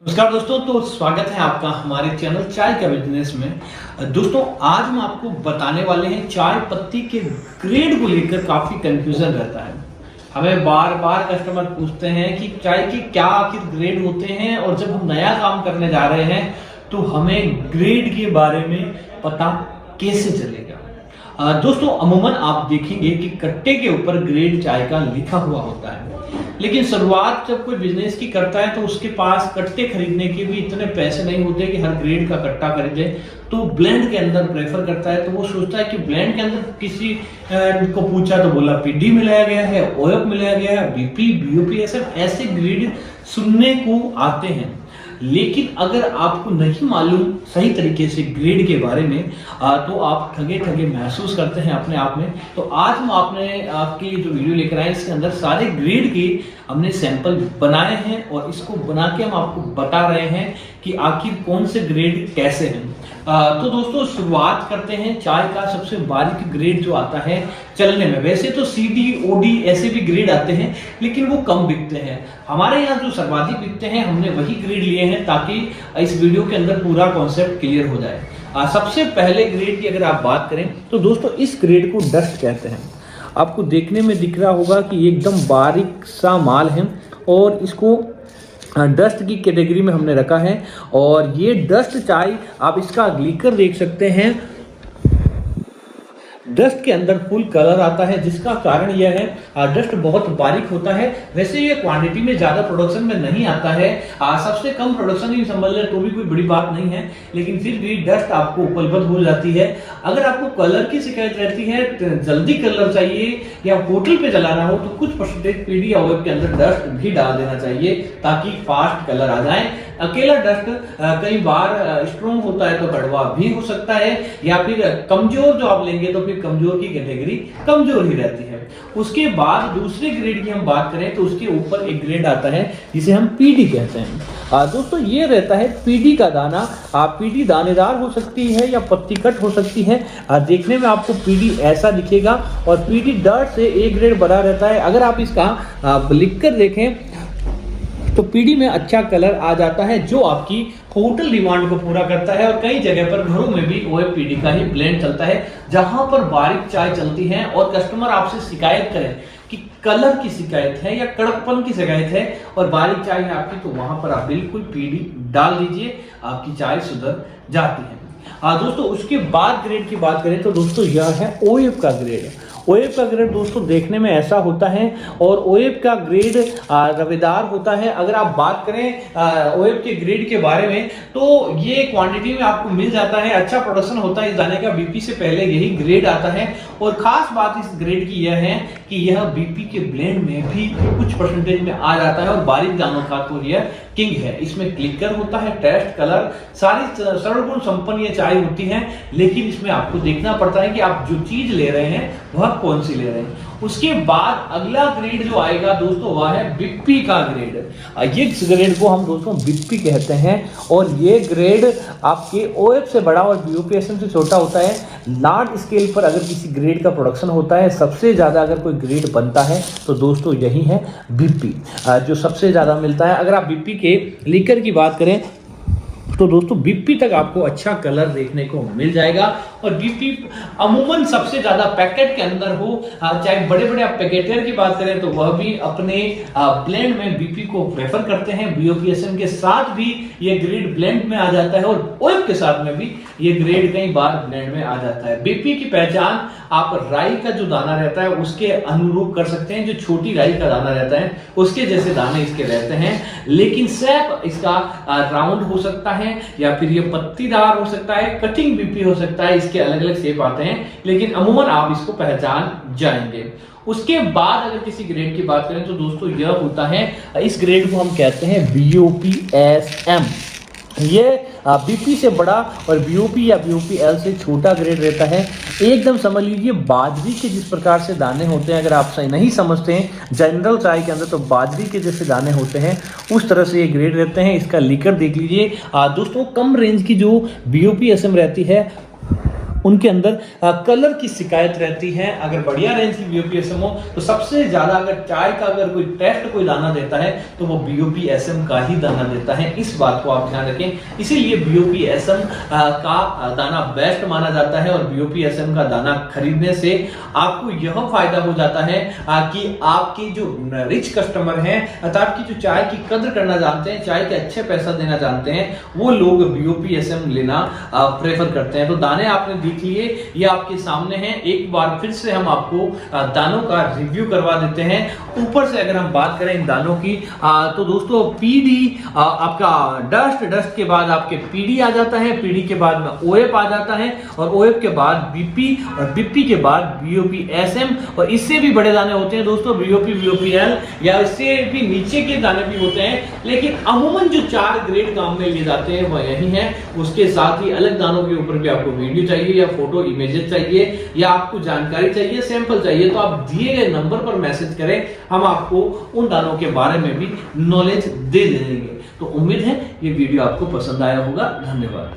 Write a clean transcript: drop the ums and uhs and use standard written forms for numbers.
नमस्कार दोस्तों, तो स्वागत है आपका हमारे चैनल चाय का बिजनेस में। दोस्तों आज हम आपको बताने वाले हैं चाय पत्ती के ग्रेड को लेकर काफी कंफ्यूजन रहता है। हमें बार बार कस्टमर पूछते हैं कि चाय के क्या आखिर ग्रेड होते हैं, और जब हम नया काम करने जा रहे हैं तो हमें ग्रेड के बारे में पता कैसे चलेगा। दोस्तों अमूमन आप देखेंगे कि कट्टे के ऊपर ग्रेड चाय का लिखा हुआ होता है, लेकिन शुरुआत जब कोई बिजनेस की करता है तो उसके पास कट्टे खरीदने के भी इतने पैसे नहीं होते कि हर ग्रेड का कट्टा खरीदे। तो ब्लेंड के अंदर प्रेफर करता है, तो वो सोचता है कि ब्लेंड के अंदर किसी को पूछा तो बोला पीडी मिलाया गया है, ओएफ मिलाया गया है, बीपी बीओपी ऐसे ग्रेड सुनने को आते हैं। लेकिन अगर आपको नहीं मालूम सही तरीके से ग्रेड के बारे में तो आप ठगे ठगे महसूस करते हैं अपने आप में। तो आज हम आपकी जो वीडियो लेकर आए इसके अंदर सारे ग्रेड के हमने सैंपल बनाए हैं, और इसको बना के हम आपको बता रहे हैं कि आखिर कौन से ग्रेड कैसे हैं। तो दोस्तों शुरुआत करते हैं। चाय का सबसे बारीक ग्रेड जो आता है चलने में, वैसे तो सीडी ओडी ऐसे भी ग्रेड आते हैं लेकिन वो कम बिकते हैं। हमारे यहाँ जो सर्वाधिक बिकते हैं हमने वही ग्रेड लिए हैं ताकि इस वीडियो के अंदर पूरा कॉन्सेप्ट क्लियर हो जाए। सबसे पहले ग्रेड की अगर आप बात करें तो दोस्तों इस ग्रेड को डस्ट कहते हैं। आपको देखने में दिख रहा होगा कि एकदम बारीक सा माल है, और इसको डस्ट की कैटेगरी में हमने रखा है। और ये डस्ट चाय आप इसका लीकर देख सकते हैं, डस्ट के अंदर फुल कलर आता है, जिसका कारण यह है डस्ट बहुत बारीक होता है। वैसे ये क्वांटिटी में ज्यादा प्रोडक्शन में नहीं आता है, सबसे कम प्रोडक्शन ही समझ लें तो भी कोई बड़ी बात नहीं है, लेकिन फिर भी डस्ट आपको उपलब्ध हो जाती है। अगर आपको कलर की शिकायत रहती है, जल्दी कलर चाहिए या होटल पे जलाना हो, तो कुछ परसेंटेज पीडी या ओएफ के अंदर डस्ट भी डाल देना चाहिए ताकि फास्ट कलर आ जाए। अकेला डस्ट कई बार स्ट्रॉन्ग होता है तो कड़वा भी हो सकता है, या फिर कमजोर जो आप लेंगे तो फिर कमजोर की कैटेगरी कमजोर ही रहती है। उसके बाद दूसरे ग्रेड की हम बात करें तो उसके ऊपर एक ग्रेड आता है जिसे हम पीडी कहते हैं। दोस्तों ये रहता है पीडी का दाना। पीडी दानेदार हो सकती है या पत्ती कट हो सकती है। देखने में आपको पीडी ऐसा दिखेगा, और पीडी डर्ट से एक ग्रेड बड़ा रहता है। अगर आप इसका लिख कर देखें तो पीडी में अच्छा कलर आ जाता है, जो आपकी होटल डिमांड को पूरा करता है। और कई जगह पर घरों में भी ओएफ पीडी का ही ब्लेंड चलता है, जहां पर बारीक चाय चलती है और कस्टमर आपसे शिकायत करें कि कलर की शिकायत है या कड़कपन की शिकायत है और बारीक चाय है आपकी, तो वहां पर आप बिल्कुल पीडी डाल दीजिए, आपकी चाय सुधर जाती है। दोस्तों उसके बाद ग्रेड की बात करें तो दोस्तों यह है ओएफ का ग्रेड। ओएफ का ग्रेड दोस्तों देखने में ऐसा होता है, और ओएफ का ग्रेड रवेदार होता है। अगर आप बात करें ओएफ के ग्रेड के बारे में तो ये क्वांटिटी में आपको मिल जाता है, अच्छा प्रोडक्शन होता है इस दाने का। बीपी से पहले यही ग्रेड आता है, और खास बात इस ग्रेड की यह है कि यह बीपी के ब्लेंड में भी कुछ परसेंटेज में आ जाता है, और बारीक दानों का तो यह किंग है। इसमें क्लिकर होता है, टेस्ट कलर सारी सरल गुण संपन्न ये चाय होती है। लेकिन इसमें आपको देखना पड़ता है कि आप जो चीज ले रहे हैं वह कौन सी ले रहे हैं। उसके बाद अगला ग्रेड जो आएगा दोस्तों वह है बिप्पी का ग्रेड। ये ग्रेड को हम दोस्तों बिप्पी कहते हैं, और ये ग्रेड आपके ओएफ से बड़ा और बीओपीएसएम से छोटा होता है। लार्ज स्केल पर अगर किसी ग्रेड का प्रोडक्शन होता है, सबसे ज्यादा अगर कोई ग्रेड बनता है तो दोस्तों यही है बिप्पी, जो सबसे ज्यादा मिलता है। अगर आप बिप्पी के लीकर की बात करें तो दोस्तों बीपी तक आपको अच्छा कलर देखने को मिल जाएगा। और बीपी अमूमन सबसे ज्यादा पैकेट के अंदर हो, चाहे बड़े बड़े आप पैकेटर की बात करें तो वह भी अपने ब्लेंड में बीपी को प्रेफर करते हैं। बीओपीएसएम के साथ भी ये ग्रेड ब्लेंड में आ जाता है, और ओएफ के साथ में भी ये ग्रेड कई बार ब्लेंड में आ जाता है। बीपी की पहचान आप राई का जो दाना रहता है उसके अनुरूप कर सकते हैं। जो छोटी राई का दाना रहता है उसके जैसे दाने इसके रहते हैं, लेकिन शेप इसका राउंड हो सकता है, या फिर ये पत्तीदार हो सकता है, कटिंग बीपी हो सकता है। इसके अलग अलग शेप आते हैं, लेकिन अमूमन आप इसको पहचान जाएंगे। उसके बाद अगर किसी ग्रेड की बात करें तो दोस्तों यह होता है, इस ग्रेड को हम कहते हैं बीओपीएसएम। ये बीपी से बड़ा और बीओपी या बीओपीएल से छोटा ग्रेड रहता है। एकदम समझ लीजिए बाजरी के जिस प्रकार से दाने होते हैं, अगर आप सही नहीं समझते हैं जनरल चाय के अंदर तो बाजरी के जैसे दाने होते हैं, उस तरह से ये ग्रेड रहते हैं। इसका लीकर देख लीजिए दोस्तों। कम रेंज की जो बीओपीएसएम रहती है उनके अंदर कलर की शिकायत रहती है। अगर बढ़िया रेंज की बीओपीएसएम हो तो सबसे ज्यादा अगर चाय का अगर कोई टेस्ट कोई दाना देता है तो वो बीओपीएसएम का ही दाना देता है, इस बात को आप ध्यान रखें। इसीलिए बीओपीएसएम का दाना बेस्ट माना जाता है और बीओपीएसएम का दाना खरीदने से आपको यह फायदा हो जाता है कि आपके जो रिच कस्टमर हैं अर्थात आपकी जो चाय की कद्र करना जानते हैं, चाय के अच्छे पैसा देना जानते हैं, वो लोग बीओपीएसएम लेना प्रेफर करते हैं। तो दाने आपने देख लिए, ये आपके सामने हैं। एक बार फिर से हम आपको दानों का रिव्यू करवा देते हैं। ऊपर से अगर हम बात करें इन दानों की तो दोस्तों पीडी आपका डस्ट के बाद आपके पीडी आ जाता है, पीडी के बाद में ओएफ आ जाता है और ओएफ के बाद बीपी और बीपी के बाद बीओपीएसएम और इससे भी बड़े दाने होते हैं दोस्तों बीओपी बीओपीएल या इससे भी नीचे के दाने भी होते हैं। लेकिन अमूमन जो 4 ग्रेड काम में लिए जाते हैं वह यही है। उसके साथ ही अलग दानों के ऊपर भी आपको वीडियो चाहिए या फोटो इमेजेस चाहिए या आपको जानकारी चाहिए, सैंपल चाहिए, तो आप दिए गए नंबर पर मैसेज करें, हम आपको उन दानों के बारे में भी नॉलेज दे देंगे। तो उम्मीद है ये वीडियो आपको पसंद आया होगा। धन्यवाद।